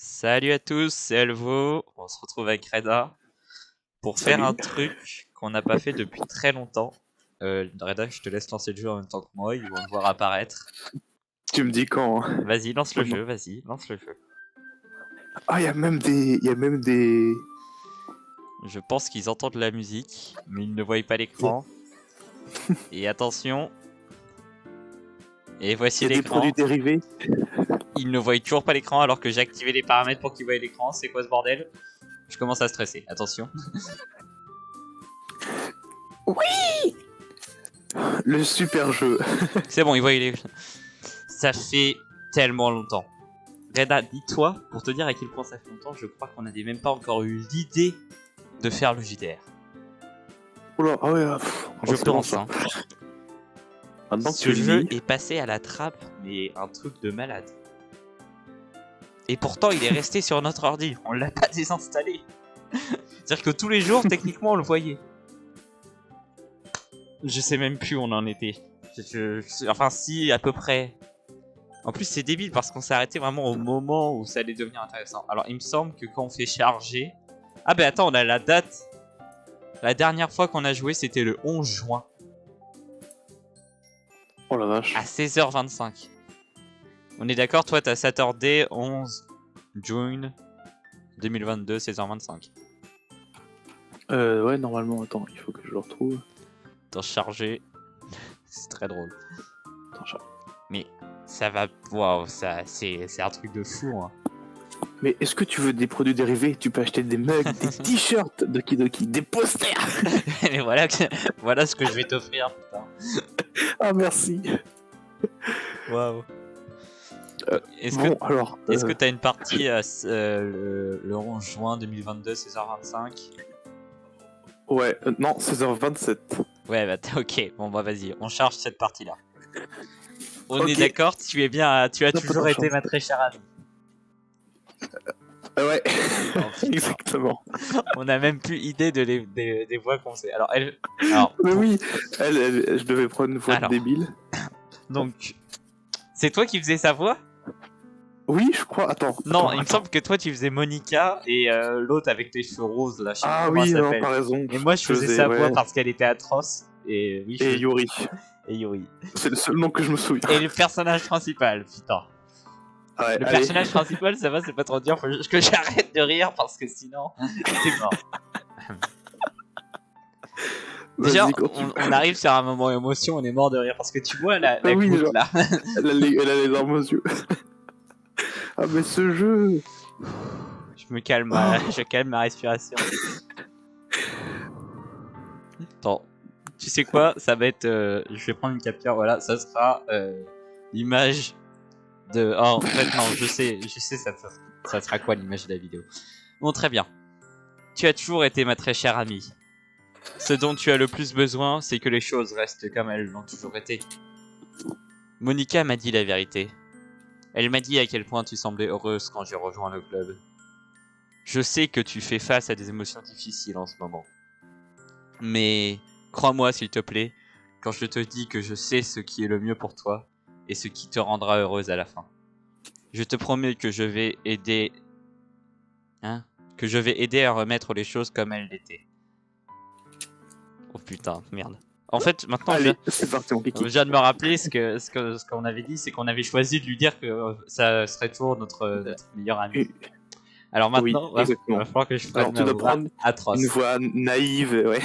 Salut à tous, c'est Elvo. On se retrouve avec Reda pour faire Salut. un truc qu'on n'a pas fait depuis très longtemps. Reda, je te laisse lancer le jeu en même temps que moi, ils vont le voir apparaître. Tu me dis quand hein. Vas-y, lance le Comment jeu, vas-y, lance le jeu. Ah, il y a même des... Je pense qu'ils entendent la musique, mais ils ne voient pas l'écran. Et attention. Et voici des l'écran. produits dérivés. Ils ne voient toujours pas l'écran alors que j'ai activé les paramètres pour qu'ils voient l'écran. C'est quoi ce bordel? Je commence à stresser, attention. Oui. Le super jeu. C'est bon, ils voient les... Ça fait tellement longtemps. Reda, dis-toi, pour te dire à quel point ça fait longtemps, je crois qu'on n'avait même pas encore eu l'idée de faire le JDR. Oula, ah ouais, Je pense, hein. Maintenant que Ce tu le jeu dis, est passé à la trappe, mais un truc de malade. Et pourtant, il est resté sur notre ordi, on l'a pas désinstallé. C'est-à-dire que tous les jours, techniquement, on le voyait. Je sais même plus où on en était. Enfin, si, à peu près. En plus, c'est débile parce qu'on s'est arrêté vraiment au moment où ça allait devenir intéressant. Alors, il me semble que quand on fait charger... Ah bah attends, on a la date. La dernière fois qu'on a joué, c'était le 11 juin. oh la vache. À 16h25. On est d'accord, toi, t'as Saturday 11 juin 2022, 16h25. Ouais, normalement, attends, il faut que je le retrouve. Dans charger. C'est très drôle. Attends, je- Mais ça va... Waouh, ça, c'est un truc de fou, hein. Mais est-ce que tu veux des produits dérivés? Tu peux acheter des mugs, des t-shirts de Kidoki, des posters. Mais voilà, voilà ce que je vais t'offrir, putain. Ah, merci. Waouh. Est-ce Bon, que alors... est-ce que t'as une partie le 11 juin 2022, 16h25? Ouais, non, 16h27. Ouais, bah ok, bon bah vas-y, on charge cette partie-là. On Ok. est d'accord, tu es bien, tu as Non, toujours pas de été chance. ma très chère amie. Ouais, Oh, putain. exactement. On a même plus idée des voix qu'on sait. Alors, alors, Mais oui, je devais prendre une voix Alors. de débile. donc, c'est toi qui faisais sa voix? Oui, je crois. Attends. Non, attends, il me semble que toi tu faisais Monica et l'autre avec les cheveux roses là, je sais pas Ah comment oui, elle non, s'appelle. t'as raison. Et moi je faisais sa voix ouais. parce qu'elle était atroce. Et oui, Et Yuri. et Yuri. C'est le seul nom que je me souviens. Et le personnage principal, putain. Ouais, Le allez. personnage principal, ça va, c'est pas trop dire, faut juste que j'arrête de rire parce que sinon, c'est mort. Déjà, Vas-y, continue. on arrive sur un moment émotion, on est mort de rire parce que tu vois la Ah oui, goutte genre. là. Elle a les larmes aux yeux. Ah, mais ce jeu. Je me calme, je calme ma respiration. Attends, tu sais quoi? Ça va être, je vais prendre une capture. Voilà, ça sera l'image de. Oh, en fait non, je sais, ça sera quoi l'image de la vidéo? Bon, très bien. Tu as toujours été ma très chère amie. Ce dont tu as le plus besoin, c'est que les choses restent comme elles l'ont toujours été. Monica m'a dit la vérité. Elle m'a dit à quel point tu semblais heureuse quand j'ai rejoint le club. Je sais que tu fais face à des émotions difficiles en ce moment. Mais crois-moi s'il te plaît, quand je te dis que je sais ce qui est le mieux pour toi et ce qui te rendra heureuse à la fin. Je te promets que je vais aider... que je vais aider à remettre les choses comme elles l'étaient. Oh putain, merde. En fait, maintenant, Allez, c'est parti, mon je kiki. viens de me rappeler ce qu'on avait dit, c'est qu'on avait choisi de lui dire que ça serait toujours notre meilleur ami. Alors maintenant, Oui, il va falloir que je prenne Alors, tu ma dois voix prendre atroce. une voix naïve, ouais.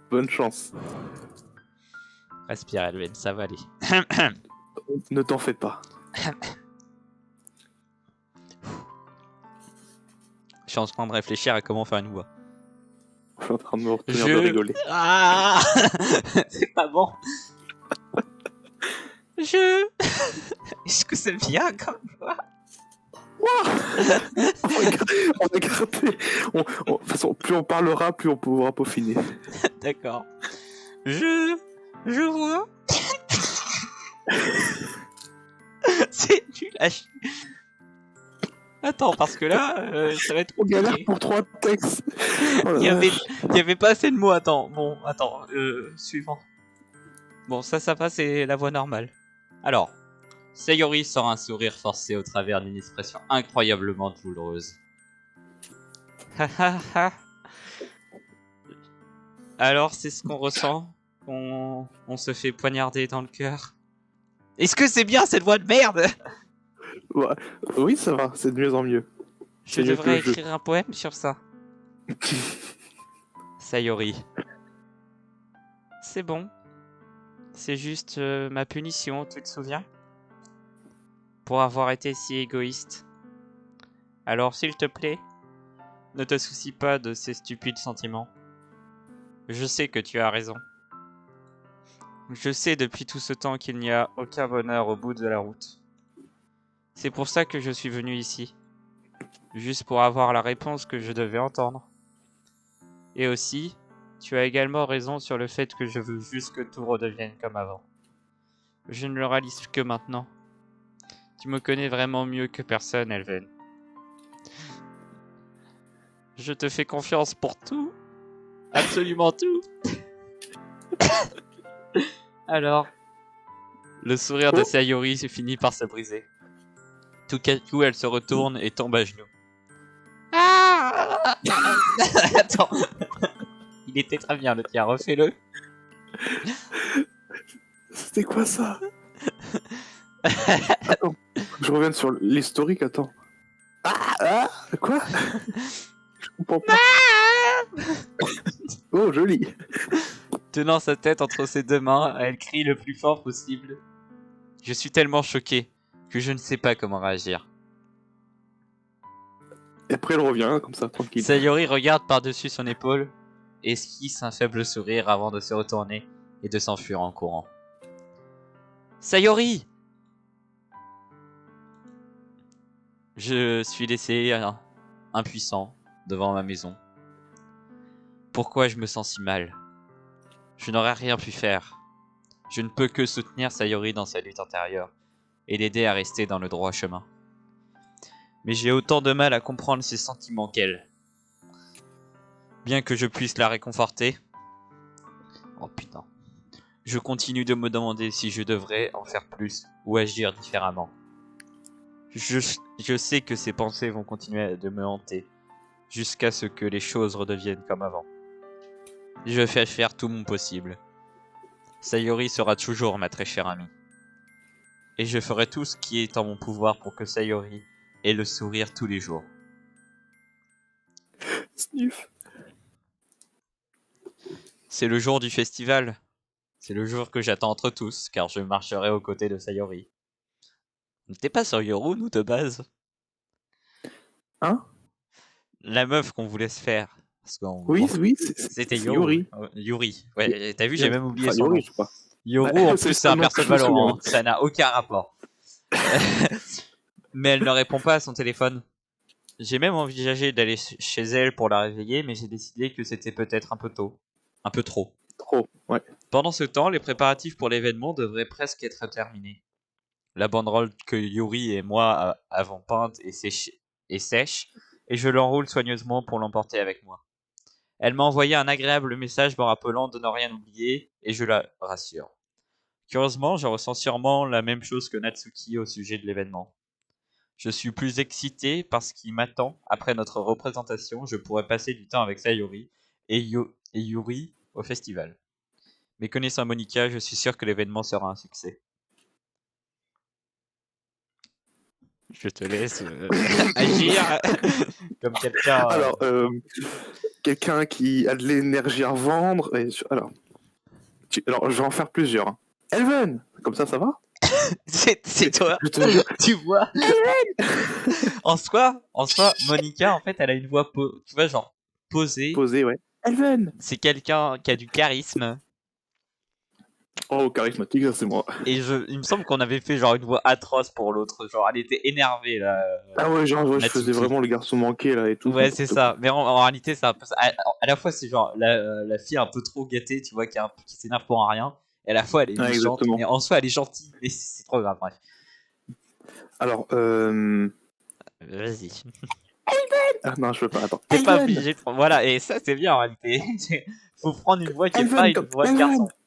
Bonne chance. Respire, Elven, ça va aller. Ne t'en fais pas. Je suis en train de réfléchir à comment faire une voix. Je suis en train de me retenir de rigoler. Ah c'est pas bon. Est-ce que c'est bien comme voix? On va garder. De toute façon, plus on parlera, plus on pourra peaufiner. D'accord. Je vois. C'est nul à chier. Attends, parce que là, ça va être On galère compliqué. pour 3 textes. Oh la Il y vache. avait pas assez de mots. Attends, bon, attends, suivant. Bon, ça va, c'est la voix normale. Alors, Sayori sort un sourire forcé au travers d'une expression incroyablement douloureuse. Ha ha ha. Alors, c'est ce qu'on ressent quand on se fait poignarder dans le cœur. Est-ce que c'est bien cette voix de merde? Ouais. Oui, ça va, c'est de mieux en mieux. Je C'est mieux que devrais le jeu. écrire un poème sur ça. Sayori. C'est bon. C'est juste ma punition, tu te souviens? Pour avoir été si égoïste. Alors, s'il te plaît, ne te soucie pas de ces stupides sentiments. Je sais que tu as raison. Je sais depuis tout ce temps qu'il n'y a aucun bonheur au bout de la route. C'est pour ça que je suis venu ici. Juste pour avoir la réponse que je devais entendre. Et aussi, tu as également raison sur le fait que je veux juste que tout redevienne comme avant. Je ne le réalise que maintenant. Tu me connais vraiment mieux que personne, Elven. Je te fais confiance pour tout. Absolument tout. Alors, le sourire de Sayori finit par se briser. Tout à coup, elle se retourne et tombe à genoux. Ah Attends. Il était très bien le tien, refais-le. C'était quoi ça? Attends, je reviens sur l'historique, attends. Quoi? Je comprends pas. Oh, joli. Tenant sa tête entre ses deux mains, elle crie le plus fort possible. Je suis tellement choqué que je ne sais pas comment réagir. Et après, elle revient, comme ça, tranquille. Sayori regarde par-dessus son épaule et esquisse un faible sourire avant de se retourner et de s'enfuir en courant. Sayori! Je suis laissé impuissant devant ma maison. Pourquoi je me sens si mal? Je n'aurais rien pu faire. Je ne peux que soutenir Sayori dans sa lutte intérieure et l'aider à rester dans le droit chemin. Mais j'ai autant de mal à comprendre ses sentiments qu'elle. Bien que je puisse la réconforter... Oh putain. Je continue de me demander si je devrais en faire plus ou agir différemment. Je sais que ces pensées vont continuer de me hanter jusqu'à ce que les choses redeviennent comme avant. Je vais faire tout mon possible. Sayori sera toujours ma très chère amie. Et je ferai tout ce qui est en mon pouvoir pour que Sayori ait le sourire tous les jours. Sniff. C'est le jour du festival. C'est le jour que j'attends entre tous, car je marcherai aux côtés de Sayori. On n'était pas sur Yoru, nous, de base? Hein? La meuf qu'on voulait se faire. Parce qu'on... Oui, bon, oui, c'était c'est Yoru. Yuri. Yuri. Ouais, t'as vu, j'ai même oublié Enfin, son nom. Yuri, je crois. Yoru, Ouais, en c'est plus, ça, c'est un non, perso de je me souviens. Valorant. Ça n'a aucun rapport. Mais elle ne répond pas à son téléphone. J'ai même envisagé d'aller chez elle pour la réveiller, mais j'ai décidé que c'était peut-être un peu tôt. Un peu trop. Trop, ouais. Pendant ce temps, les préparatifs pour l'événement devraient presque être terminés. La banderole que Yuri et moi avons peinte est sèche, et je l'enroule soigneusement pour l'emporter avec moi. Elle m'a envoyé un agréable message me rappelant de ne rien oublier, et je la rassure. Curieusement, je ressens sûrement la même chose que Natsuki au sujet de l'événement. Je suis plus excité parce qu'il m'attend. Après notre représentation, je pourrai passer du temps avec Sayori et Yuri au festival. Mais connaissant Monica, je suis sûr que l'événement sera un succès. Je te laisse agir comme quelqu'un... Alors, quelqu'un qui a de l'énergie à vendre. Alors, alors, je vais en faire plusieurs. Hein. Elven! Comme ça va? c'est toi. Je te jure. Tu vois. en soi, Monica, en fait, elle a une voix, tu vois, genre posée. Posé, ouais. Elven! C'est quelqu'un qui a du charisme. Oh, charismatique, ça c'est moi. Et il me semble qu'on avait fait genre une voix atroce pour l'autre. Genre, elle était énervée là. Ah ouais, genre, ouais, je Natsuki. faisais vraiment le garçon manqué là et tout. Ouais, c'est ça. Mais en réalité, c'est un peu ça. À la fois, c'est genre la fille un peu trop gâtée, tu vois, qui s'énerve pour un rien. Et à la fois, elle est Ouais, méchante. exactement. Mais en soi, elle est gentille. Mais c'est trop grave, bref. Alors, Vas-y. Ah non, je peux pas, attends. T'es pas obligé de... Voilà, et ça, c'est bien en réalité. Faut prendre une voix qui est pas une voix de garçon.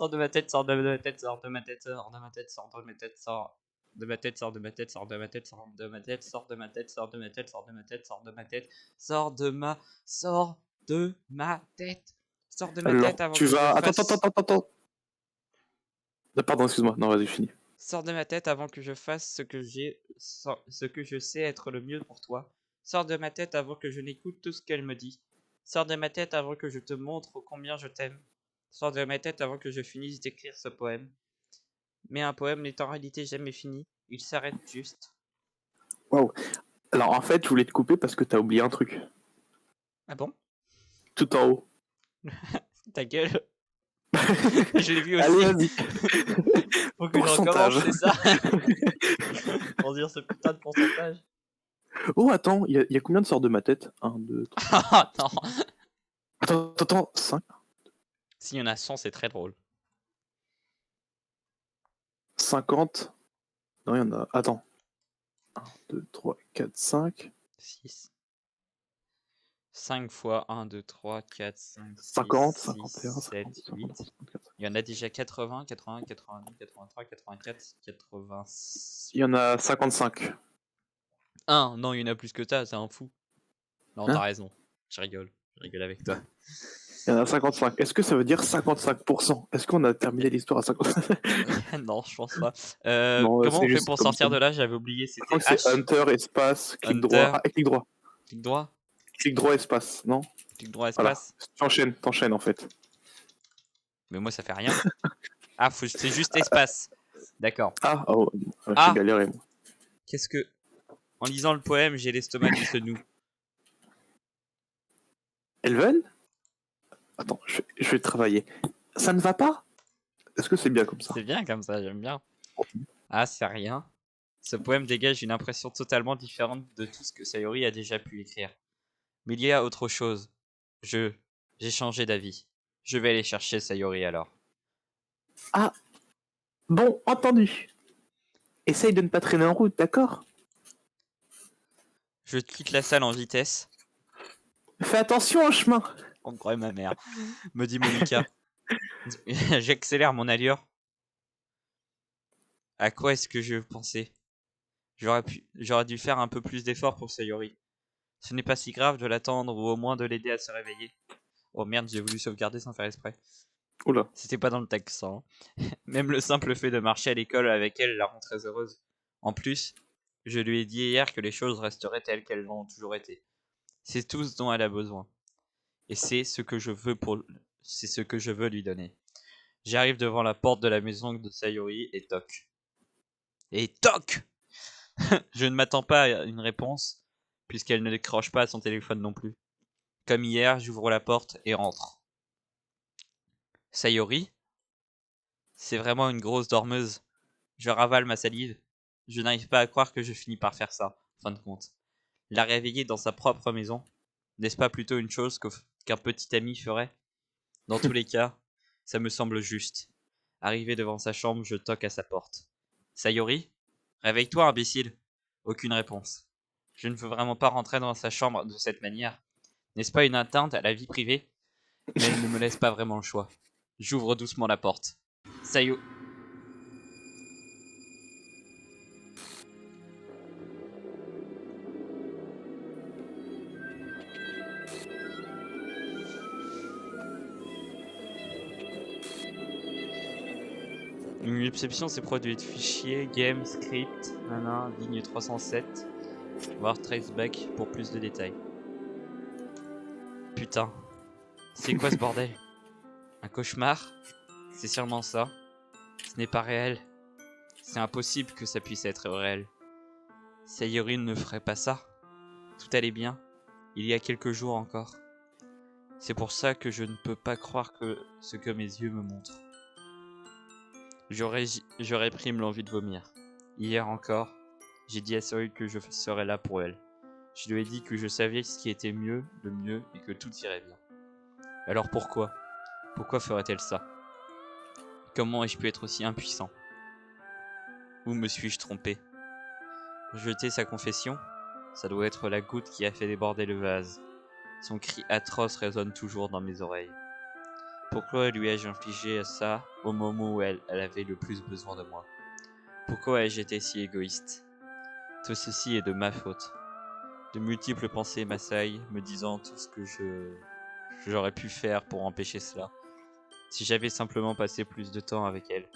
Sors de ma tête, sors de ma tête, sors de ma tête, sors de ma tête, sors de ma tête, sors de ma tête, sors de ma tête, sors de ma tête, sors de ma tête, sors de ma tête, sors de ma tête, sors de ma tête, sors de ma tête, sors de ma tête, sors de ma Alors, tête avant tu que je vas... fasse. Attends. Pardon, excuse-moi. Non, vas-y, finis. Sors de ma tête avant que je fasse ce que je sais être le mieux pour toi. Sors de ma tête avant que je n'écoute tout ce qu'elle me dit. Sors de ma tête avant que je te montre combien je t'aime. Sors de ma tête avant que je finisse d'écrire ce poème. Mais un poème n'est en réalité jamais fini, il s'arrête juste. Waouh. Alors, en fait, je voulais te couper parce que t'as oublié un truc. Ah bon? Tout en haut. Ta gueule. Je l'ai vu aussi. Allez, vas-y. Faut que je Pourcentage. recommence, c'est ça? Pour dire ce putain de pourcentage. Oh, attends, il y a combien de sorts de ma tête 1, 2, 3. Ah non. Attends, 5, S'il y en a 100, c'est très drôle. 50. Non, il y en a. Attends. 1, 2, 3, 4, 5. 6. 5 fois 1, 2, 3, 4, 5, 6, 50, 6, 51, 7, 50, 8. 50, 54. Il y en a déjà 80, 80, 82, 83, 84, 86. Il y en a 55. Non, il y en a plus que ça, c'est un fou. Non, Hein? t'as raison. Je rigole avec toi. Il y en a 55. Est-ce que ça veut dire 55%? Est-ce qu'on a terminé l'histoire à 55? Non, je pense pas. Non, Comment c'est on fait juste pour comme sortir ça. de là? J'avais oublié, Je crois c'était que c'est H. Hunter, espace, clic Hunter. droit. Ah, et clic droit. Clic droit, Clic droit, espace, non? clic droit, Voilà. espace. T'enchaînes en fait. Mais moi, ça fait rien. Ah, c'est juste espace. D'accord. Ah, oh, Ah. j'ai galéré. Moi. Qu'est-ce que... En lisant le poème, j'ai l'estomac qui se noue. Elven? Attends, je vais travailler. Ça ne va pas? Est-ce que c'est bien comme ça? C'est bien comme ça, j'aime bien. Ah, c'est rien. Ce poème dégage une impression totalement différente de tout ce que Sayori a déjà pu écrire. Mais il y a autre chose. J'ai changé d'avis. Je vais aller chercher Sayori alors. Ah, bon, entendu. Essaye de ne pas traîner en route, d'accord? Je quitte la salle en vitesse. Fais attention au chemin. On croirait ma mère, me dit Monica. J'accélère mon allure. À quoi est-ce que je pensais? J'aurais dû faire un peu plus d'efforts pour Sayori. Ce n'est pas si grave de l'attendre ou au moins de l'aider à se réveiller. Oh merde, j'ai voulu sauvegarder sans faire exprès. Oula. C'était pas dans le texte, ça. Hein. Même le simple fait de marcher à l'école avec elle la rend très heureuse. En plus, je lui ai dit hier que les choses resteraient telles qu'elles ont toujours été. C'est tout ce dont elle a besoin. Et c'est ce que je veux lui donner. J'arrive devant la porte de la maison de Sayori et toc. Et toc! Je ne m'attends pas à une réponse, puisqu'elle ne décroche pas à son téléphone non plus. Comme hier, j'ouvre la porte et rentre. Sayori? C'est vraiment une grosse dormeuse. Je ravale ma salive. Je n'arrive pas à croire que je finis par faire ça, en fin de compte. La réveiller dans sa propre maison, n'est-ce pas plutôt une chose qu'un petit ami ferait? Dans tous les cas, ça me semble juste. Arrivé devant sa chambre, je toque à sa porte. Sayori? Réveille-toi, imbécile. Aucune réponse. Je ne veux vraiment pas rentrer dans sa chambre de cette manière. N'est-ce pas une atteinte à la vie privée? Mais elle ne me laisse pas vraiment le choix. J'ouvre doucement la porte. Sayo... Une exception s'est produite. Fichier, game, script, ligne 307. Voir traceback pour plus de détails. Putain. C'est quoi ce bordel? Un cauchemar? C'est sûrement ça. Ce n'est pas réel. C'est impossible que ça puisse être réel. Sayori ne ferait pas ça. Tout allait bien. Il y a quelques jours encore. C'est pour ça que je ne peux pas croire que ce que mes yeux me montrent. Je réprime l'envie de vomir. Hier encore, j'ai dit à Sayori que je serais là pour elle. Je lui ai dit que je savais ce qui était le mieux et que tout irait bien. Alors pourquoi? Pourquoi ferait-elle ça? Comment ai-je pu être aussi impuissant? Où me suis-je trompé? Rejeter sa confession? Ça doit être la goutte qui a fait déborder le vase. Son cri atroce résonne toujours dans mes oreilles. Pourquoi lui ai-je infligé ça au moment où elle avait le plus besoin de moi? Pourquoi ai-je été si égoïste? Tout ceci est de ma faute. De multiples pensées m'assaillent, me disant tout ce que j'aurais pu faire pour empêcher cela. Si j'avais simplement passé plus de temps avec elle,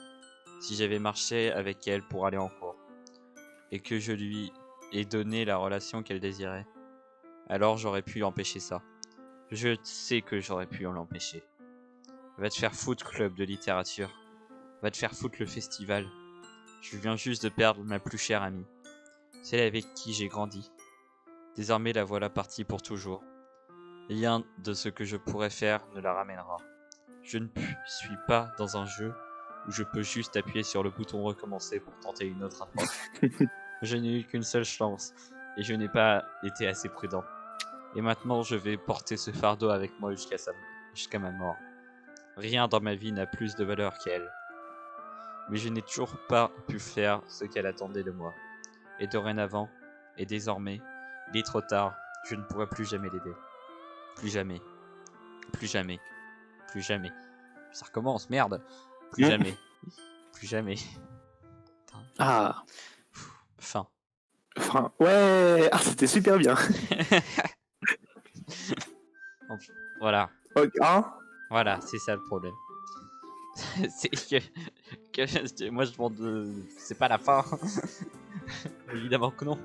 si j'avais marché avec elle pour aller en cours, et que je lui ai donné la relation qu'elle désirait, alors j'aurais pu empêcher ça. Je sais que j'aurais pu l'empêcher. Va te faire foutre, club de littérature. Va te faire foutre le festival. Je viens juste de perdre ma plus chère amie. Celle avec qui j'ai grandi. Désormais la voilà partie pour toujours. Rien de ce que je pourrais faire ne la ramènera. Je ne suis pas dans un jeu où je peux juste appuyer sur le bouton recommencer pour tenter une autre approche. Je n'ai eu qu'une seule chance et je n'ai pas été assez prudent. Et maintenant je vais porter ce fardeau avec moi jusqu'à ma mort. Rien dans ma vie n'a plus de valeur qu'elle. Mais je n'ai toujours pas pu faire ce qu'elle attendait de moi. Et dorénavant, et désormais, il est trop tard, je ne pourrai plus jamais l'aider. Plus jamais. Plus jamais. Plus jamais. Ça recommence, merde. Plus jamais. Plus jamais. Ah, Fin. enfin, ouais, ah, c'était super bien. Voilà. Ok, hein? Voilà, c'est ça le problème. C'est que moi je demande c'est pas la fin. Évidemment que non.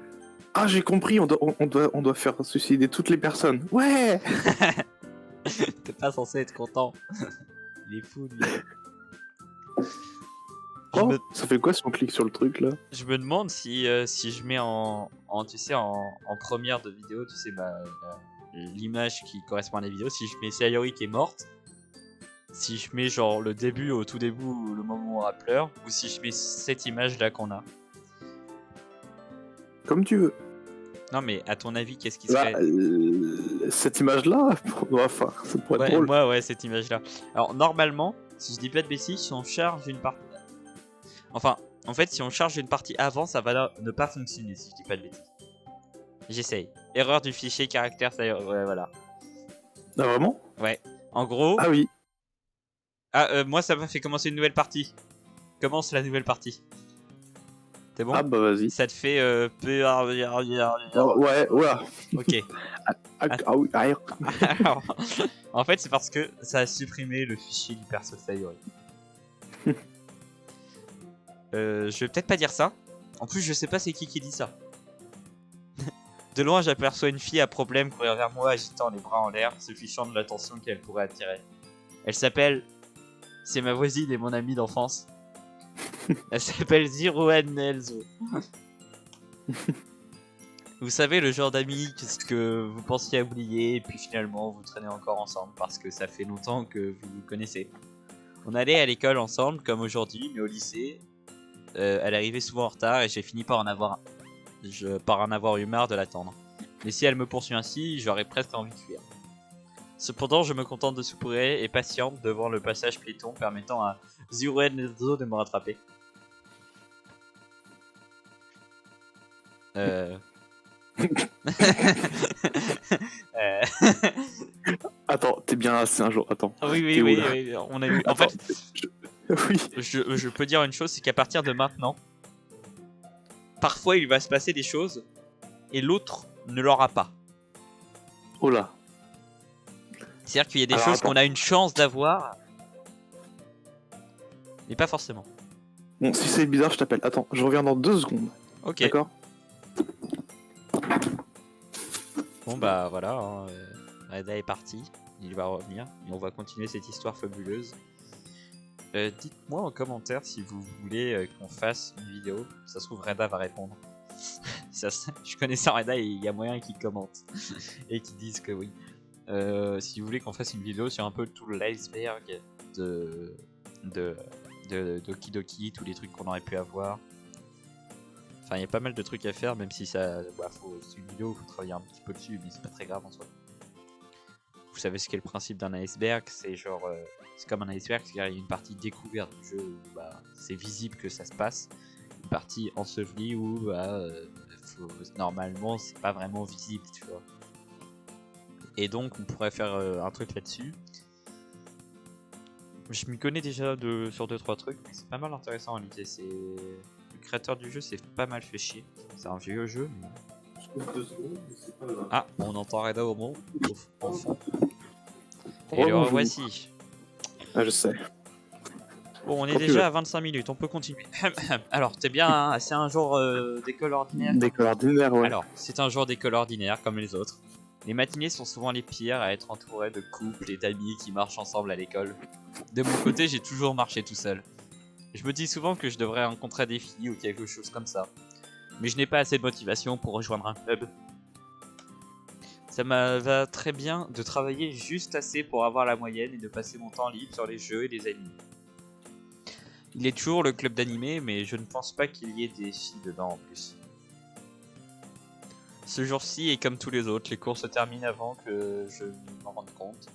Ah, j'ai compris, on doit faire suicider toutes les personnes. Ouais! T'es pas censé être content. Il est fou lui. Oh, ça fait quoi si on clique sur le truc là? Je me demande si je mets tu sais, en première de vidéo, tu sais, l'image qui correspond à la vidéo, si je mets Sayori qui est morte, si je mets genre le début au tout début, le moment où elle pleure, ou si je mets cette image là qu'on a. Comme tu veux. Non mais à ton avis, qu'est-ce qui Bah, serait... cette image là, enfin, ça pourrait être Ouais, drôle. ouais, cette image là. Alors normalement, si je dis pas de bêtises, si on charge une partie... Enfin, en fait, si on charge une partie avant, ça va ne pas fonctionner si je dis pas de bêtises. J'essaye. Erreur du fichier caractère, ça... Ouais, voilà. Ah, vraiment? Ouais. En gros... Ah oui. moi ça m'a fait commencer une nouvelle partie. Commence la nouvelle partie. C'est bon? Ah bah vas-y. Ça te fait Oh, ouais, voilà. Ok. Ah oui, ah, Alors, en fait, c'est parce que ça a supprimé le fichier du perso Sayori. Je vais peut-être pas dire ça. En plus, je sais pas c'est qui dit ça. De loin, j'aperçois une fille à problème courir vers moi, agitant les bras en l'air, se fichant de l'attention qu'elle pourrait attirer. Elle s'appelle... C'est ma voisine et mon amie d'enfance. Elle s'appelle Zirouane Nelzo. Vous savez, le genre d'amis que vous pensiez oublier et puis finalement vous traînez encore ensemble parce que ça fait longtemps que vous vous connaissez. On allait à l'école ensemble comme aujourd'hui, mais au lycée, elle arrivait souvent en retard et j'ai fini par en avoir eu marre de l'attendre. Mais si elle me poursuit ainsi, j'aurais presque envie de fuir. Cependant, je me contente de soupirer et patiente devant le passage piéton permettant à Zirouane Nelzo de me rattraper. Attends, t'es bien assez un jour. Attends. Oui, on a eu. En Attends, fait, oui. je peux dire une chose, c'est qu'à partir de maintenant, parfois il va se passer des choses et l'autre ne l'aura pas. Oh là. C'est-à-dire qu'il y a des Alors, choses attends. qu'on a une chance d'avoir, mais pas forcément. Bon, si c'est bizarre, je t'appelle. Attends, je reviens dans 2 secondes. Ok. D'accord? Bon bah voilà, hein, Reda est parti, il va revenir et on va continuer cette histoire fabuleuse. Dites-moi en commentaire si vous voulez qu'on fasse une vidéo. Ça se trouve Reda va répondre. Je connais ça Reda et il y a moyen qu'il commente et qu'il dise que oui. Si vous voulez qu'on fasse une vidéo sur un peu tout l'iceberg de Doki Doki, tous les trucs qu'on aurait pu avoir. Enfin, il y a pas mal de trucs à faire, même si ça. C'est une vidéo, faut travailler un petit peu dessus, mais c'est pas très grave en soi. Vous savez ce qu'est le principe d'un iceberg, c'est genre. C'est comme un iceberg, c'est-à-dire il y a une partie découverte du jeu où c'est visible que ça se passe. Une partie ensevelie où normalement c'est pas vraiment visible, tu vois. Et donc on pourrait faire un truc là-dessus. Je m'y connais déjà sur 2-3 trucs, mais c'est pas mal intéressant en réalité. Le créateur du jeu s'est pas mal fait chier. C'est un vieux jeu, mais... Ah, on entend Reda au fond. Et le revoici. Ah, je sais. Bon, on est Quand tu déjà veux. à 25 minutes, on peut continuer. Alors, t'es bien, hein, c'est un jour d'école ordinaire. D'école ordinaire, ouais. Alors, c'est un jour d'école ordinaire comme les autres. Les matinées sont souvent les pires à être entourées de couples et d'amis qui marchent ensemble à l'école. De mon côté, j'ai toujours marché tout seul. Je me dis souvent que je devrais rencontrer des filles ou quelque chose comme ça. Mais je n'ai pas assez de motivation pour rejoindre un club. Ça me va très bien de travailler juste assez pour avoir la moyenne et de passer mon temps libre sur les jeux et les animés. Il est toujours le club d'animé, mais je ne pense pas qu'il y ait des filles dedans en plus. Ce jour-ci est comme tous les autres, les cours se terminent avant que je m'en rende compte.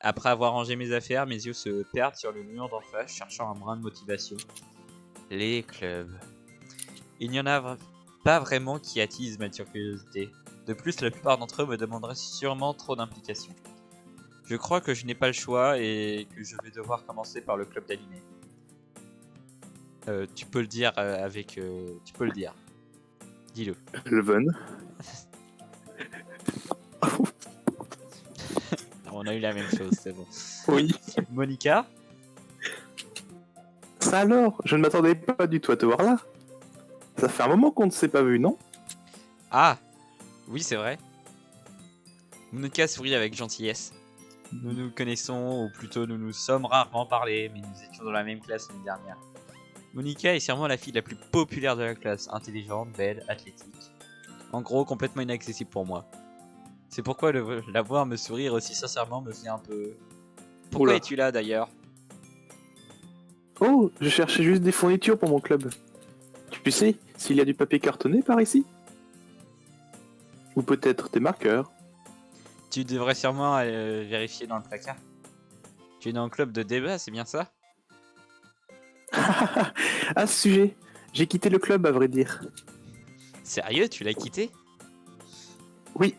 Après avoir rangé mes affaires, mes yeux se perdent sur le mur d'en face, cherchant un brin de motivation. Les clubs. Il n'y en a pas vraiment qui attisent ma curiosité. De plus, la plupart d'entre eux me demanderaient sûrement trop d'implication. Je crois que je n'ai pas le choix et que je vais devoir commencer par le club d'animé. Tu peux le dire tu peux le dire. Dis-le. Elven. On a eu la même chose, c'est bon. Oui. Monica? Ça alors, je ne m'attendais pas du tout à te voir là. Ça fait un moment qu'on ne s'est pas vu, non? Ah! Oui, c'est vrai. Monica sourit avec gentillesse. Nous nous connaissons, ou plutôt nous nous sommes rarement parlé, mais nous étions dans la même classe l'année dernière. Monica est sûrement la fille la plus populaire de la classe, intelligente, belle, athlétique. En gros, complètement inaccessible pour moi. C'est pourquoi la voir me sourire aussi sincèrement me fait un peu... Pourquoi Oula. es-tu là d'ailleurs? Oh, je cherchais juste des fournitures pour mon club. Tu sais, s'il y a du papier cartonné par ici? Ou peut-être des marqueurs? Tu devrais sûrement vérifier dans le placard. Tu es dans le club de débat, c'est bien ça? À ce sujet, j'ai quitté le club à vrai dire. Sérieux, tu l'as quitté? Oui.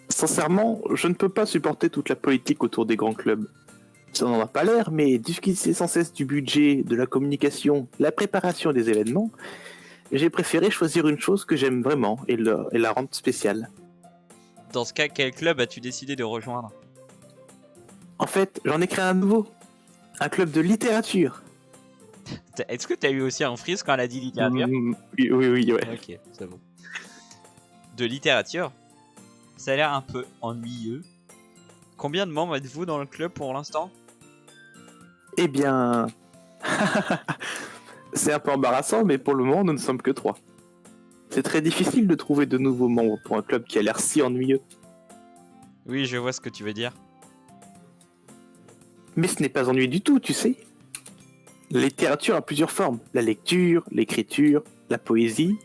Sincèrement, je ne peux pas supporter toute la politique autour des grands clubs. Ça n'en a pas l'air, mais discuter sans cesse du budget, de la communication, la préparation des événements, j'ai préféré choisir une chose que j'aime vraiment et la rendre spéciale. Dans ce cas, quel club as-tu décidé de rejoindre? En fait, j'en ai créé un nouveau. Un club de littérature. Est-ce que t'as eu aussi un freeze quand elle a dit littérature? Oui, ouais. Ok, c'est bon. De littérature? Ça a l'air un peu ennuyeux. Combien de membres êtes-vous dans le club pour l'instant? Eh bien... C'est un peu embarrassant, mais pour le moment, nous ne sommes que 3. C'est très difficile de trouver de nouveaux membres pour un club qui a l'air si ennuyeux. Oui, je vois ce que tu veux dire. Mais ce n'est pas ennuyeux du tout, tu sais. La littérature a plusieurs formes. La lecture, l'écriture, la poésie.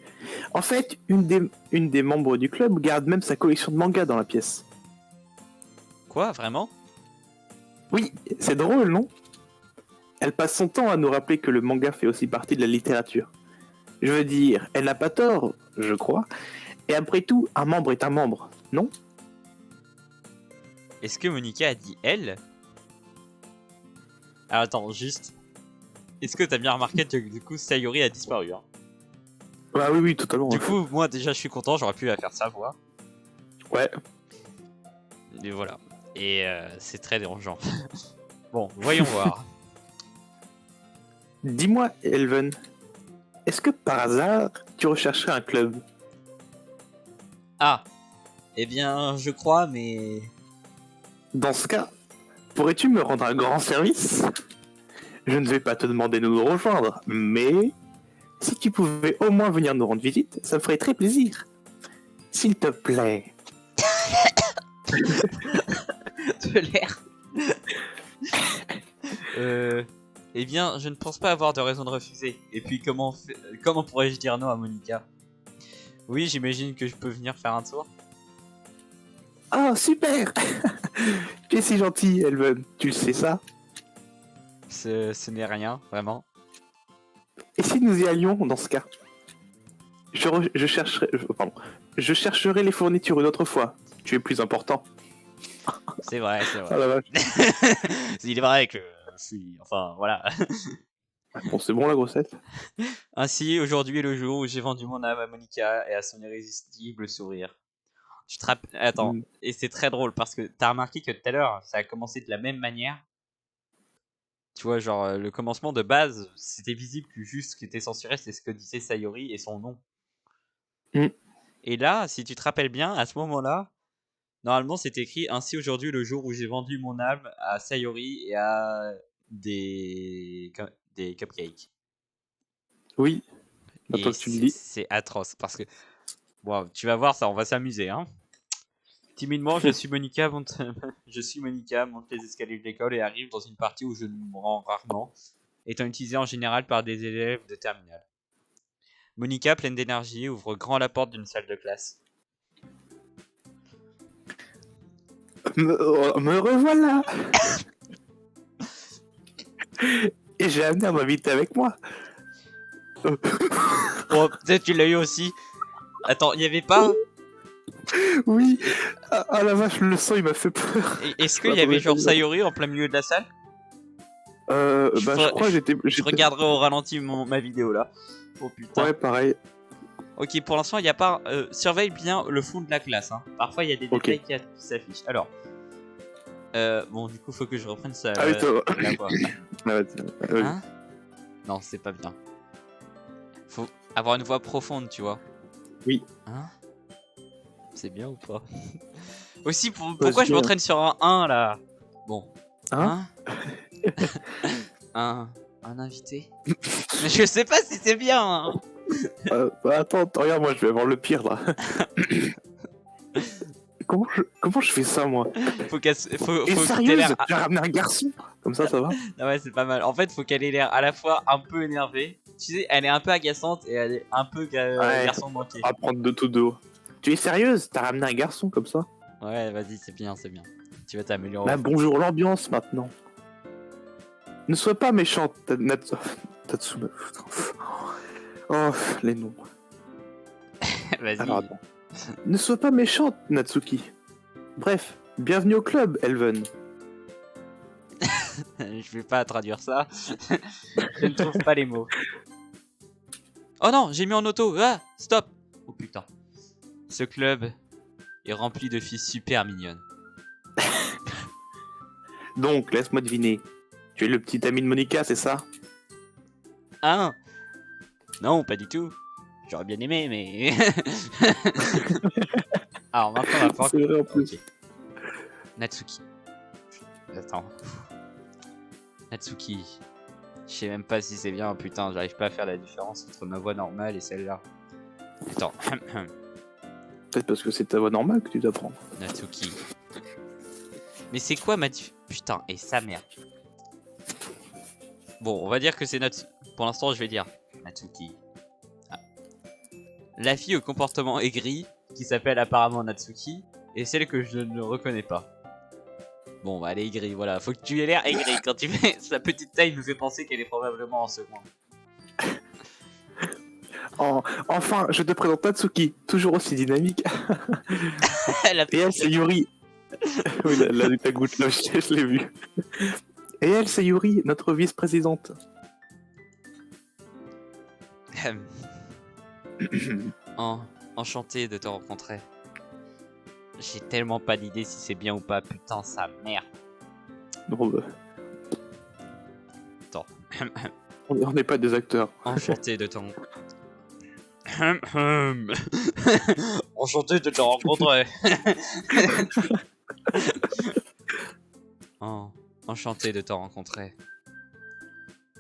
En fait, une des membres du club garde même sa collection de mangas dans la pièce. Quoi, vraiment? Oui, c'est drôle, non? Elle passe son temps à nous rappeler que le manga fait aussi partie de la littérature. Je veux dire, elle n'a pas tort, je crois. Et après tout, un membre est un membre, non? Est-ce que Monica a dit elle? Ah, attends, juste. Est-ce que t'as bien remarqué que du coup Sayori a disparu hein? Ah oui, totalement. Du coup, moi déjà je suis content, j'aurais pu la faire savoir. Ouais. Et voilà. Et c'est très dérangeant. Bon, voyons voir. Dis-moi, Elven, est-ce que par hasard, tu rechercherais un club? Ah, eh bien, je crois, mais... Dans ce cas, pourrais-tu me rendre un grand service? Je ne vais pas te demander de nous rejoindre, mais si tu pouvais au moins venir nous rendre visite, ça me ferait très plaisir. S'il te plaît. De l'air. Eh bien, je ne pense pas avoir de raison de refuser. Et puis, comment pourrais-je dire non à Monica? Oui, j'imagine que je peux venir faire un tour. Ah, super. Tu es si gentil, Elven, tu le sais ça? Ce n'est rien, vraiment. Et si nous y allions, dans ce cas? Je chercherai les fournitures une autre fois. Tu es plus important. C'est vrai, c'est Oh vrai. la vache. Il est vrai que je suis... Enfin, voilà. Bon, c'est bon la grossette. Ainsi, aujourd'hui est le jour où j'ai vendu mon âme à Monica et à son irrésistible sourire. Attends, Mm. et c'est très drôle parce que t'as remarqué que tout à l'heure, ça a commencé de la même manière. Tu vois, genre, le commencement de base, c'était visible que juste ce qui était censuré, c'est ce que disait Sayori et son nom. Mm. Et là, si tu te rappelles bien, à ce moment-là, normalement, c'était écrit ainsi aujourd'hui le jour où j'ai vendu mon âme à Sayori et à des cupcakes. Oui, Et maintenant que tu le dis. c'est atroce parce que bon, tu vas voir ça, on va s'amuser, hein. Timidement, je suis Monica, monte les escaliers de l'école et arrive dans une partie où je me rends rarement, étant utilisée en général par des élèves de terminale. Monica, pleine d'énergie, ouvre grand la porte d'une salle de classe. Me revoilà. Et j'ai amené à m'inviter avec moi. Oh, peut-être tu l'as eu aussi. Attends, il y avait pas. Oui. Ah la vache, le sang il m'a fait peur. Est-ce qu'il y avait genre Sayori en plein milieu de la salle? Je crois que j'étais. Je regarderai au ralenti ma vidéo là. Oh putain. Ouais, pareil. Ok, pour l'instant, il n'y a pas. Surveille bien le fond de la classe. Hein. Parfois, il y a des détails qui s'affichent. Alors. Bon, du coup, faut que je reprenne ça. Ah oui, toi. La voix. Ouais. Hein? Non, c'est pas bien. Faut avoir une voix profonde, tu vois. Oui. Hein? C'est bien ou pas? Aussi, pourquoi je m'entraîne sur un 1 là? Bon. Hein? Un invité? Mais je sais pas si c'est bien. Hein. Attends, regarde, moi je vais avoir le pire là. Comment je fais ça moi? Faut sérieuse, j'ai ramené un garçon. Comme ça va? Ah ouais, c'est pas mal. En fait, faut qu'elle ait l'air à la fois un peu énervée. Tu sais, elle est un peu agaçante et elle est un peu garçon manqué. À prendre de tout de haut. Tu es sérieuse? T'as ramené un garçon comme ça? Ouais, vas-y, c'est bien, c'est bien. Tu vas t'améliorer. Bah bonjour l'ambiance maintenant. Ne sois pas méchante, Tatsuma. Oh, les noms. Vas-y. Alors, attends. Ne sois pas méchante, Natsuki. Bref, bienvenue au club, Elven. Je vais pas traduire ça. Je ne trouve pas les mots. Oh non, j'ai mis en auto. Ah, stop. Oh putain. Ce club est rempli de filles super mignonnes. Donc, laisse-moi deviner. Tu es le petit ami de Monica, c'est ça? Hein? Non, pas du tout. J'aurais bien aimé, mais... Alors maintenant, on va falloir... C'est vrai en plus. Okay. Natsuki. Attends. Natsuki. Je sais même pas si c'est bien, putain, j'arrive pas à faire la différence entre ma voix normale et celle-là. Attends. Peut-être parce que c'est ta voix normale que tu dois prendre. Natsuki. Mais c'est quoi ma... Putain, et sa mère. Bon, on va dire que c'est Natsuki. Pour l'instant, je vais dire Natsuki. Ah. La fille au comportement aigri, qui s'appelle apparemment Natsuki, est celle que je ne reconnais pas. Bon, bah elle est aigrie, voilà. Faut que tu aies l'air aigri. Quand tu fais sa petite taille, me fait penser qu'elle est probablement en seconde. Enfin, je te présente Natsuki, toujours aussi dynamique. Et elle, c'est Yuri. Oui, ta goutte là, je l'ai vu. Et elle, c'est Yuri, notre vice-présidente. Enchanté de te rencontrer. J'ai tellement pas d'idée si c'est bien ou pas. Putain, sa mère. Bon, bah. Attends. On n'est pas des acteurs. Enchanté de te Enchanté de te rencontrer. Enchanté de te rencontrer.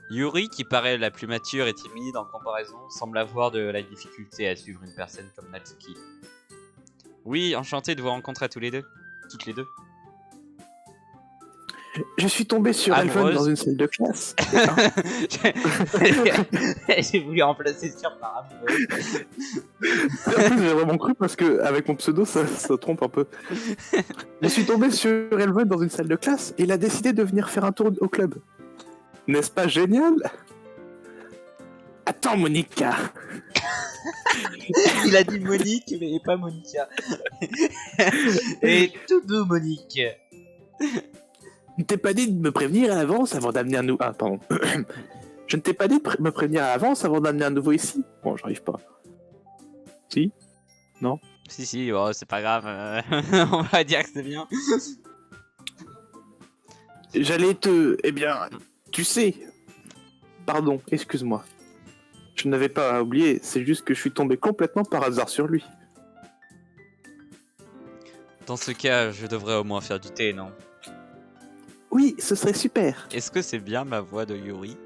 Yuri, qui paraît la plus mature et timide en comparaison, semble avoir de la difficulté à suivre une personne comme Natsuki. Oui, enchanté de vous rencontrer tous les deux. Toutes les deux. Je suis tombé sur Elven dans une salle de classe. J'ai voulu remplacer sur par amoureuse. En plus, j'ai vraiment cru parce que avec mon pseudo, ça trompe un peu. Je suis tombé sur Elven dans une salle de classe et il a décidé de venir faire un tour au club. N'est-ce pas génial? Attends, Monica. Il a dit Monique, mais pas Monica. Et tout doux, Monique. Je ne t'ai pas dit de me prévenir à l'avance avant d'amener un nouveau... Ah, pardon. Je ne t'ai pas dit de me prévenir à l'avance avant d'amener un nouveau ici. Bon, j'arrive pas. Si? Si, oh, c'est pas grave. On va dire que c'est bien. J'allais te... Eh bien, tu sais... Pardon, excuse-moi. Je n'avais pas oublié, c'est juste que je suis tombé complètement par hasard sur lui. Dans ce cas, je devrais au moins faire du thé, non? Oui, ce serait super. Est-ce que c'est bien ma voix de Yuri?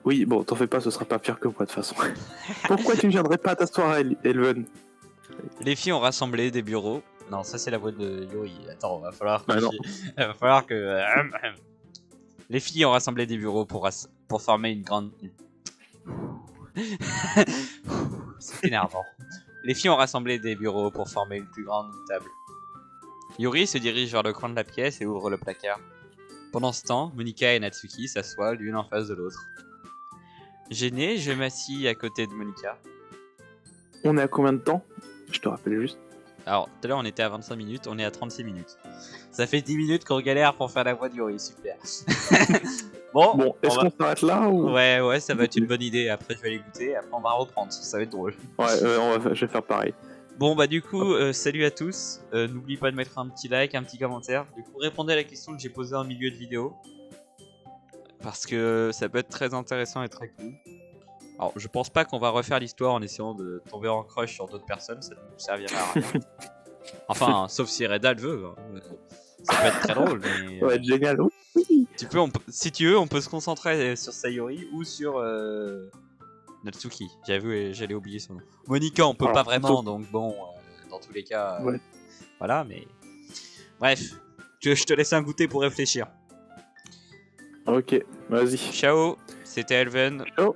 Oui, bon, t'en fais pas, ce sera pas pire que moi de toute façon. Pourquoi tu ne viendrais pas t'asseoir à Elven? Les filles ont rassemblé des bureaux. Non, ça c'est la voix de Yuri. Attends, va falloir que Ah, non. va falloir que... Les filles ont rassemblé des bureaux pour former une grande... C'est énervant. Les filles ont rassemblé des bureaux pour former une plus grande table. Yuri se dirige vers le coin de la pièce et ouvre le placard. Pendant ce temps, Monika et Natsuki s'assoient l'une en face de l'autre. Gêné, je m'assis à côté de Monika. On est à combien de temps? Je te rappelle juste. Alors, tout à l'heure on était à 25 minutes, on est à 36 minutes. Ça fait 10 minutes qu'on galère pour faire la voix de Yuri, super. Bon, Bon, est-ce qu'on s'arrête là ou... Ouais, ça va être une bonne idée. Après, je vais aller goûter, après on va reprendre, ça va être drôle. Ouais, je vais faire pareil. Bon, bah du coup, salut à tous. N'oublie pas de mettre un petit like, un petit commentaire. Du coup, répondez à la question que j'ai posée en milieu de vidéo. Parce que ça peut être très intéressant et très cool. Alors, je pense pas qu'on va refaire l'histoire en essayant de tomber en crush sur d'autres personnes, ça ne nous servira à rien. Enfin, sauf si Reda le veut. Hein. Ça peut être très drôle, mais... Ça va être génial. Oui. Si tu veux, on peut se concentrer sur Sayori ou sur Natsuki. J'allais oublier son nom. Monika, on peut Alors, pas vraiment, plutôt- donc bon, dans tous les cas... Ouais. Voilà, mais... Bref, je te laisse un goûter pour réfléchir. Ok, vas-y. Ciao, c'était Elven. Ciao.